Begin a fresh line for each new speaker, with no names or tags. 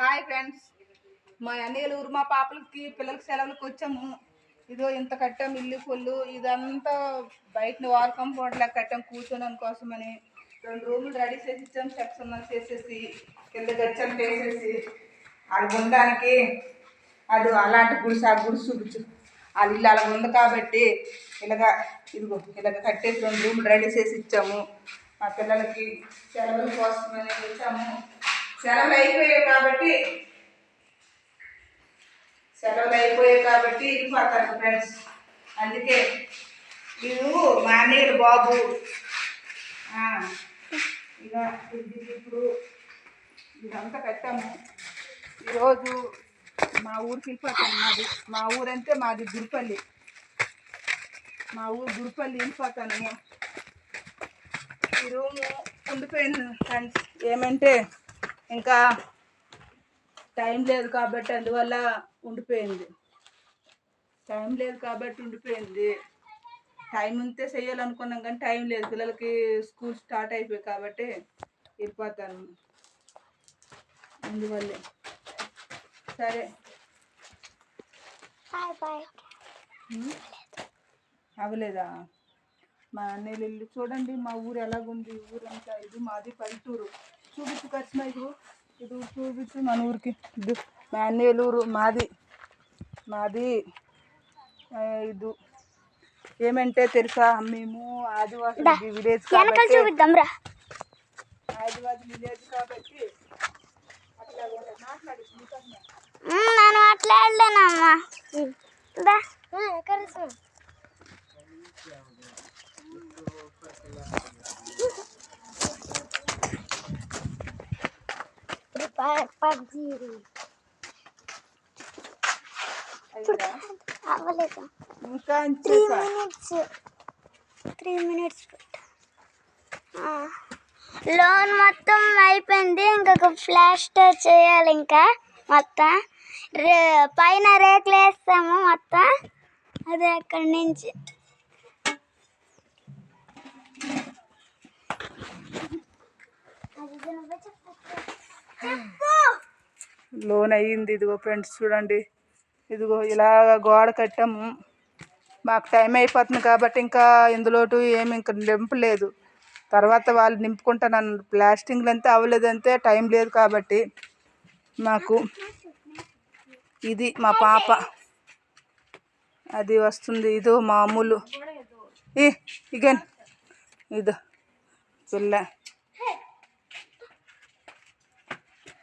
Hi friends, మా అన్నయ్యల ఊరు మా పాపలకి పిల్లలకి సెలవులకు వచ్చాము. ఇదో ఇంత కట్టాం, ఇల్లు పొల్లు ఇదంతా బయట వాల్ కాంపౌండ్ లాగా కట్టాం కూర్చోడానికి కోసమని. 2 రూములు రెడీ చేసి ఇచ్చాం, స్టెప్స్ ఉన్నది చేసేసి కింద గచ్చలు వేసేసి అది ఉండడానికి. అది అలాంటి గుడిసు, ఆ గుడిసు చూపించు. వాళ్ళ ఇల్లు అలా ఉంది కాబట్టి ఇలాగా ఇదిగో ఇలాగ కట్టేసి 2 రూములు రెడీ చేసి ఇచ్చాము. మా పిల్లలకి సెలవుల కోసమని వచ్చాము. సెలవులు అయిపోయాయి కాబట్టి వెళ్ళిపోతాను ఫ్రెండ్స్. అందుకే ఇది మా అన్నయ్య బాబు. ఇక ఇప్పుడు ఇదంతా కట్టాము. ఈరోజు మా ఊరికి వెళ్ళిపోతాను. మా ఊరంటే మాది గుడిపల్లి. మా ఊరు గుడిపల్లి వెళ్ళిపోతాను. ఈ రూము ఉండిపోయింది ఫ్రెండ్స్. ఏమంటే ఇంకా టైం లేదు కాబట్టి అందువల్ల ఉండిపోయింది. టైం ఉంటే చెయ్యాలనుకున్నాం కానీ టైం లేదు. పిల్లలకి స్కూల్ స్టార్ట్ అయిపోయి కాబట్టి వెళ్ళిపోతాను. అందువల్లే సరే అవ్వలేదా? మా అన్నయ్య ఇల్లు చూడండి. మా ఊరు ఎలాగుంది. ఊరంతా ఇది మాది పల్లెటూరు. చూపించు కచ్చినా ఇది చూపించు మన ఊరికి. ఇది మా అన్నయ్య ఊరు మాది. ఇది ఏమంటే తెలుసా, మేము ఆదివాసి విలేజ్ కాబట్టి అట్లా మాట్లాడి
మాట్లాడలేనమ్మా. అవ్వలేదు,
ఇంకా
3 minutes. లోన్ మొత్తం అయిపోయింది. ఇంకొక ప్లాస్టర్ చేయాలి. ఇంకా మొత్తం పైన రేకులు వేస్తాము మొత్తం. అదే అక్కడి నుంచి
లోన్ అయ్యింది. ఇదిగో ఫ్రెండ్స్ చూడండి. ఇదిగో ఇలా గోడ కట్టాము. మాకు టైం అయిపోతుంది కాబట్టి ఇంకా ఇందులోటు ఏమి ఇంకా నింపలేదు. తర్వాత వాళ్ళు నింపుకుంటాను. ప్లాస్టింగ్లు అంతే అవ్వలేదంటే టైం లేదు కాబట్టి మాకు. ఇది మా పాప, అది వస్తుంది. ఇదో మామూలు ఇగన్ ఇదో పిల్ల.